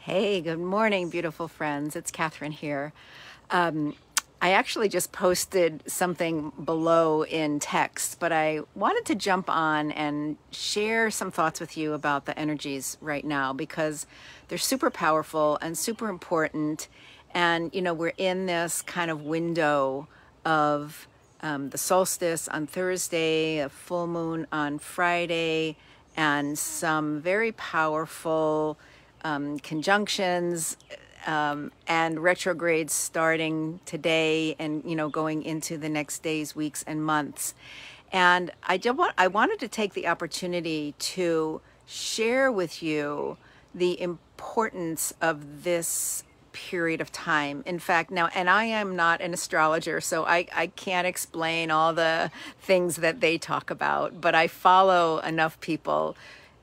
Hey, good morning, beautiful friends. It's Catherine here. I actually just posted something below in text, but I wanted to jump on and share some thoughts with you about the energies right now because they're super powerful and super important. And, we're in this kind of window of the solstice on Thursday, a full moon on Friday, and some very powerful conjunctions and retrogrades starting today and going into the next days, weeks, and months. And I wanted to take the opportunity to share with you the importance of this period of time. In fact, now, and I am not an astrologer, so I can't explain all the things that they talk about, but I follow enough people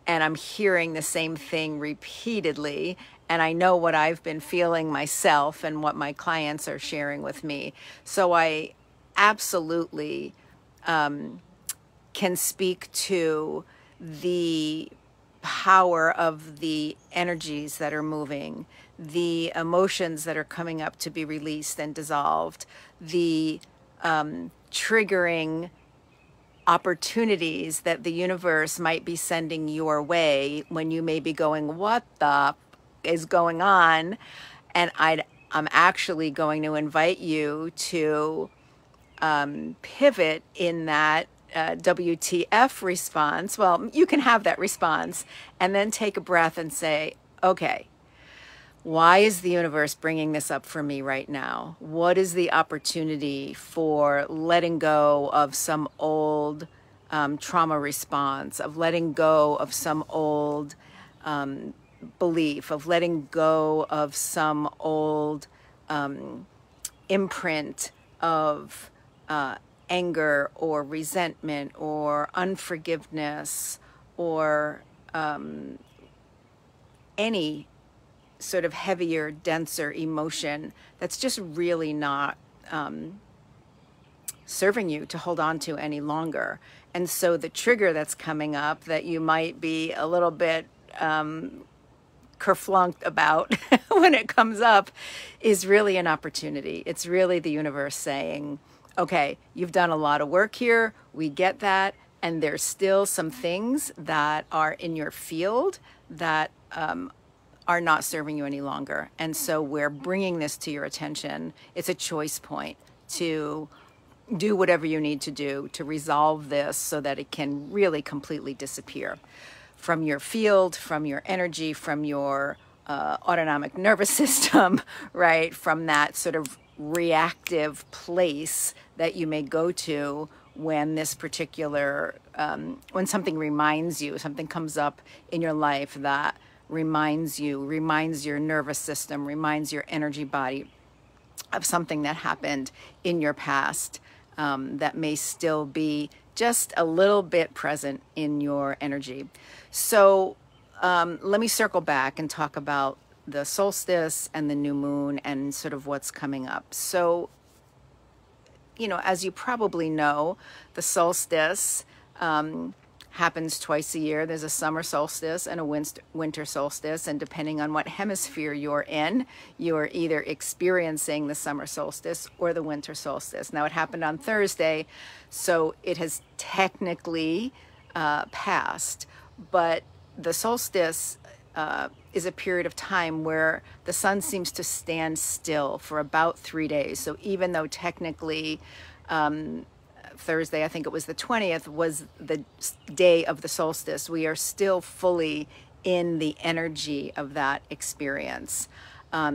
and I'm hearing the same thing repeatedly. And I know what I've been feeling myself and what my clients are sharing with me. So I absolutely can speak to the power of the energies that are moving, the emotions that are coming up to be released and dissolved, the triggering opportunities that the universe might be sending your way when you may be going, what the is going on? And I'm actually going to invite you to pivot in that WTF response. Well, you can have that response and then take a breath and say, okay, why is the universe bringing this up for me right now? What is the opportunity for letting go of some old trauma response, of letting go of some old belief, of letting go of some old imprint of anger or resentment or unforgiveness or any sort of heavier, denser emotion that's just really not serving you to hold on to any longer. And so the trigger that's coming up that you might be a little bit kerflunked about when it comes up is really an opportunity. It's really the universe saying, okay, you've done a lot of work here. We get that. And there's still some things that are in your field that are not serving you any longer. And so we're bringing this to your attention. It's a choice point to do whatever you need to do to resolve this so that it can really completely disappear from your field, from your energy, from your autonomic nervous system, right? From that sort of reactive place that you may go to when this particular, when something reminds you, something comes up in your life that reminds your nervous system, reminds your energy body of something that happened in your past that may still be just a little bit present in your energy. So let me circle back and talk about the solstice and the new moon and sort of what's coming up. So, as you probably know, the solstice happens twice a year. There's a summer solstice and a winter solstice. And depending on what hemisphere you're in, you're either experiencing the summer solstice or the winter solstice. Now, it happened on Thursday, so it has technically passed. But the solstice is a period of time where the sun seems to stand still for about 3 days. So even though technically Thursday, I think it was the 20th, was the day of the solstice, we are still fully in the energy of that experience.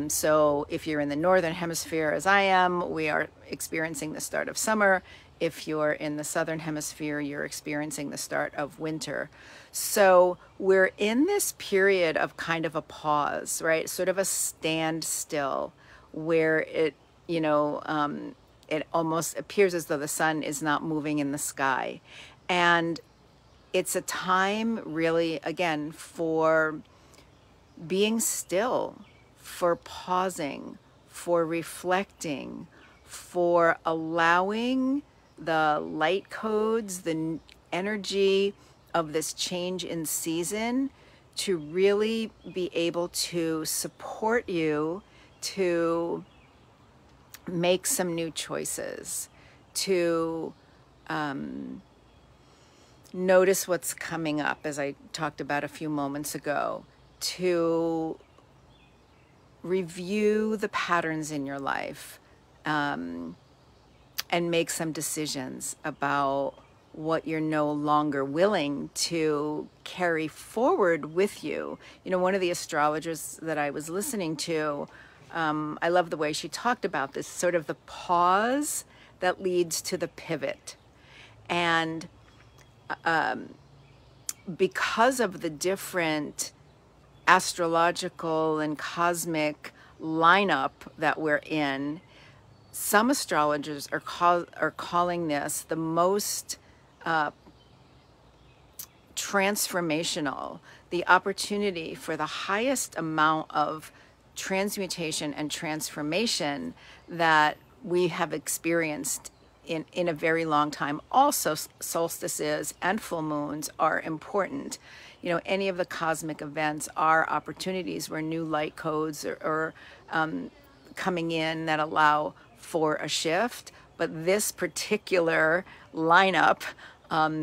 So if you're in the northern hemisphere, as I am, we are experiencing the start of summer. If you're in the southern hemisphere, you're experiencing the start of winter. So we're in this period of kind of a pause, right? Sort of a standstill where it almost appears as though the sun is not moving in the sky. And it's a time really, again, for being still, for pausing, for reflecting, for allowing the light codes, the energy of this change in season to really be able to support you to make some new choices, to notice what's coming up, as I talked about a few moments ago, to review the patterns in your life, and make some decisions about what you're no longer willing to carry forward with you. You know, one of the astrologers that I was listening to, I love the way she talked about this, sort of the pause that leads to the pivot. And because of the different astrological and cosmic lineup that we're in, some astrologers are calling this the most transformational, the opportunity for the highest amount of transmutation and transformation that we have experienced in a very long time. Also, solstices and full moons are important. You know, any of the cosmic events are opportunities where new light codes are coming in that allow for a shift. But this particular lineup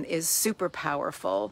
is super powerful.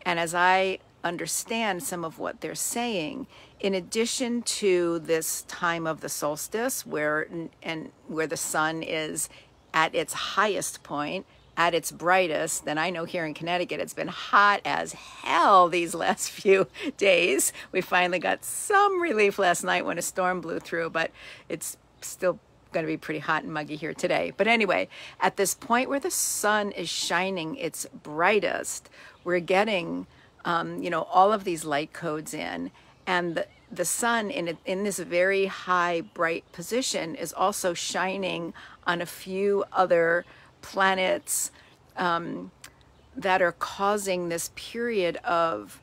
And as I understand some of what they're saying, in addition to this time of the solstice where the sun is at its highest point, at its brightest, then I know here in Connecticut it's been hot as hell these last few days. We finally got some relief last night when a storm blew through, but it's still going to be pretty hot and muggy here today. But anyway, at this point where the sun is shining its brightest, we're getting all of these light codes in, and the sun in this very high bright position is also shining on a few other planets that are causing this period of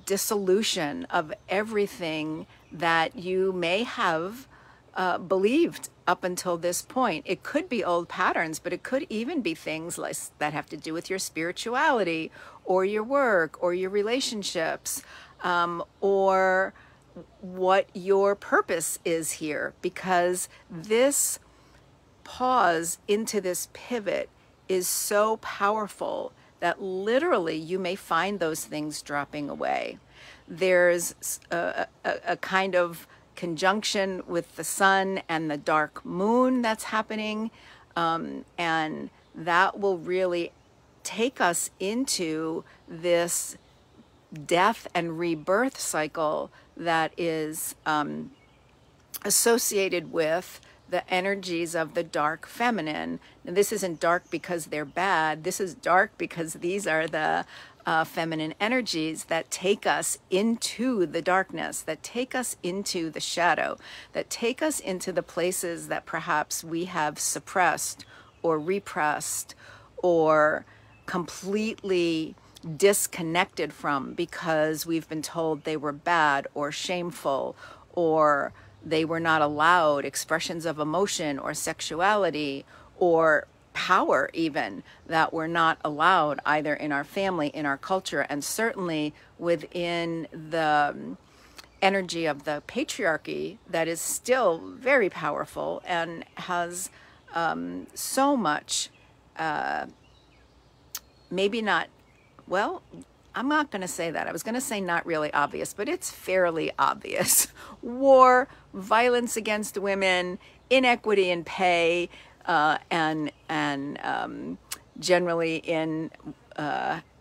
dissolution of everything that you may have believed up until this point. It could be old patterns, but it could even be things like that have to do with your spirituality or your work or your relationships, or what your purpose is here, because this pause into this pivot is so powerful that literally you may find those things dropping away. There's a kind of conjunction with the sun and the dark moon that's happening, and that will really take us into this death and rebirth cycle that is associated with the energies of the dark feminine. And this isn't dark because they're bad. This is dark because these are the feminine energies that take us into the darkness, that take us into the shadow, that take us into the places that perhaps we have suppressed or repressed or completely disconnected from because we've been told they were bad or shameful, or they were not allowed expressions of emotion or sexuality or power even that were not allowed either in our family, in our culture, and certainly within the energy of the patriarchy that is still very powerful and has so much, maybe not, well, I'm not going to say that. I was going to say not really obvious, but it's fairly obvious. War, violence against women, inequity in pay, and generally in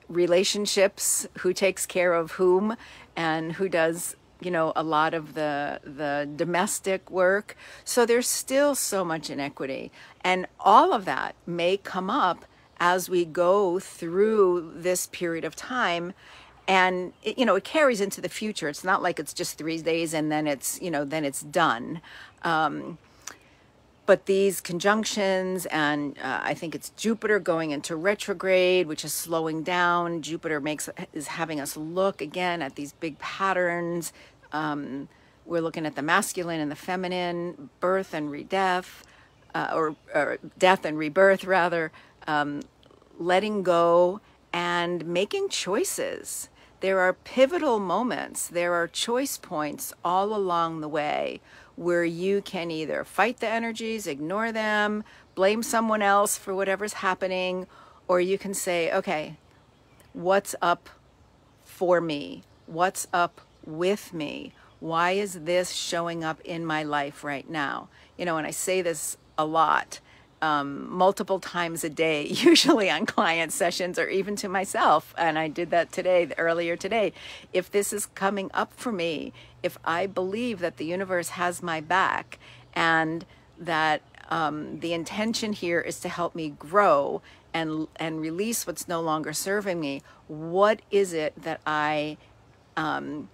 relationships, who takes care of whom and who does, a lot of the domestic work. So there's still so much inequity. And all of that may come up as we go through this period of time. And it carries into the future. It's not like it's just 3 days and then it's done. But these conjunctions, and I think it's Jupiter going into retrograde, which is slowing down. Jupiter is having us look again at these big patterns. We're looking at the masculine and the feminine, birth and death, or death and rebirth rather, letting go and making choices there are pivotal moments, there are choice points all along the way where you can either fight the energies, ignore them, blame someone else for whatever's happening, or you can say, okay, what's up for me? What's up with me? Why is this showing up in my life right now? You know, and I say this a lot, multiple times a day, usually on client sessions or even to myself. And I did that earlier today. If this is coming up for me, if I believe that the universe has my back and that the intention here is to help me grow and release what's no longer serving me, what is it that I can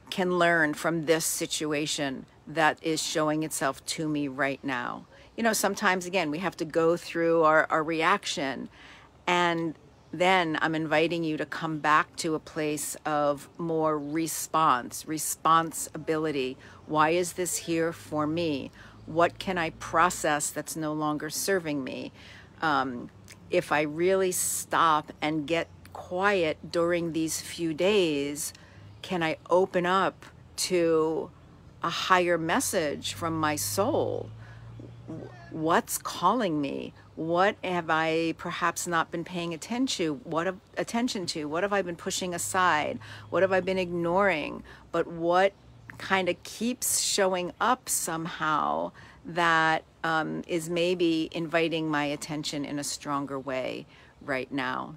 learn from this situation that is showing itself to me right now? You know, sometimes, again, we have to go through our reaction, and then I'm inviting you to come back to a place of more responsibility. Why is this here for me? What can I process that's no longer serving me? If I really stop and get quiet during these few days, can I open up to a higher message from my soul? What's calling me? What have I perhaps not been paying attention to? What have I been pushing aside? What have I been ignoring? But what kind of keeps showing up somehow that is maybe inviting my attention in a stronger way right now?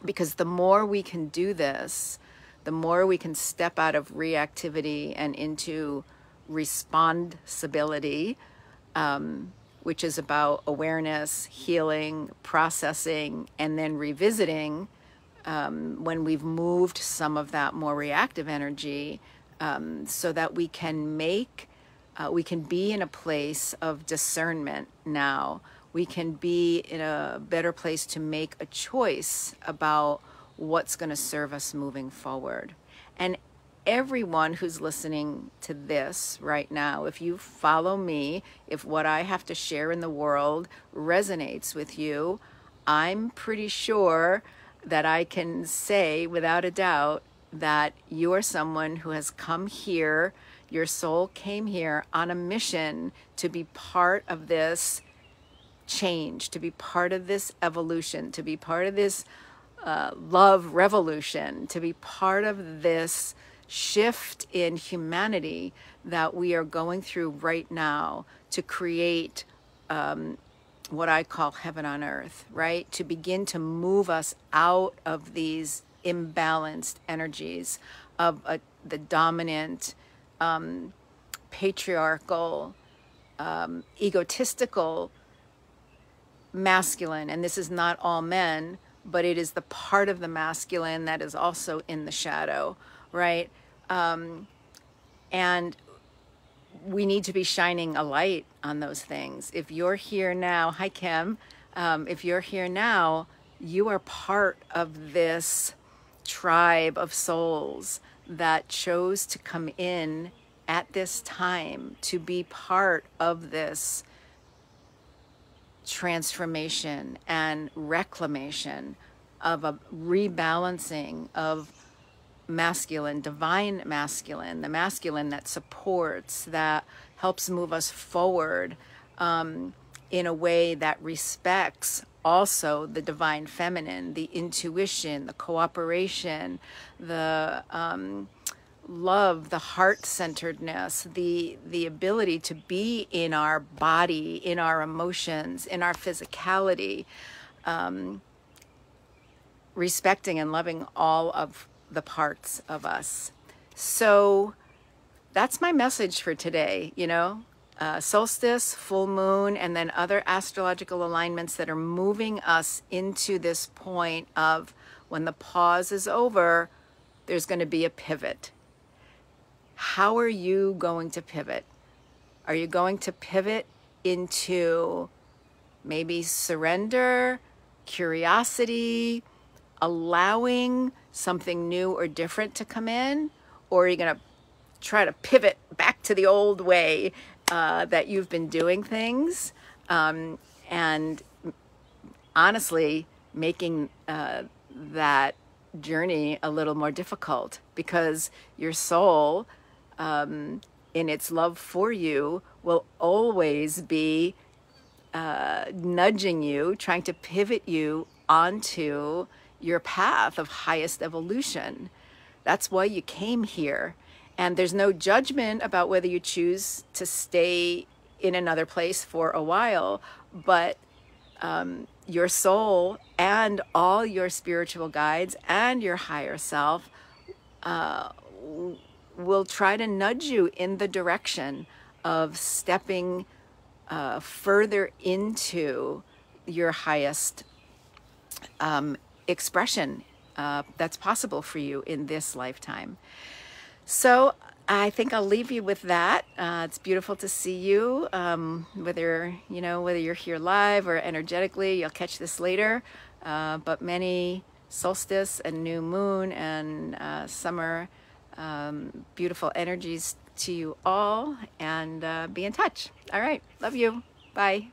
Because the more we can do this, the more we can step out of reactivity and into responsibility, which is about awareness, healing, processing, and then revisiting when we've moved some of that more reactive energy, so that we can be in a place of discernment now. We can be in a better place to make a choice about what's going to serve us moving forward. And everyone who's listening to this right now, if you follow me, if what I have to share in the world resonates with you, I'm pretty sure that I can say without a doubt that you're someone who has come here, your soul came here on a mission to be part of this change, to be part of this evolution, to be part of this love revolution, to be part of this shift in humanity that we are going through right now to create what I call heaven on earth, right? To begin to move us out of these imbalanced energies of the dominant, patriarchal, egotistical masculine. And this is not all men, but it is the part of the masculine that is also in the shadow, right? And we need to be shining a light on those things. If you're here now, hi Kim, if you're here now, you are part of this tribe of souls that chose to come in at this time to be part of this transformation and reclamation of a rebalancing of masculine, divine masculine, the masculine that supports, that helps move us forward in a way that respects also the divine feminine, the intuition, the cooperation, the love, the heart-centeredness, the ability to be in our body, in our emotions, in our physicality, respecting and loving all of the parts of us. So that's my message for today, you know, solstice, full moon, and then other astrological alignments that are moving us into this point of when the pause is over, there's going to be a pivot. How are you going to pivot? Are you going to pivot into maybe surrender, curiosity, allowing something new or different to come in? Or are you going to try to pivot back to the old way that you've been doing things? And honestly, making that journey a little more difficult, because your soul, in its love for you, will always be nudging you, trying to pivot you onto your path of highest evolution. That's why you came here. And there's no judgment about whether you choose to stay in another place for a while, but your soul and all your spiritual guides and your higher self will try to nudge you in the direction of stepping further into your highest expression that's possible for you in this lifetime. So I think I'll leave you with that. It's beautiful to see you, whether you're here live or energetically. You'll catch this later, but many solstice and new moon and summer beautiful energies to you all, and be in touch. All right, love you. Bye.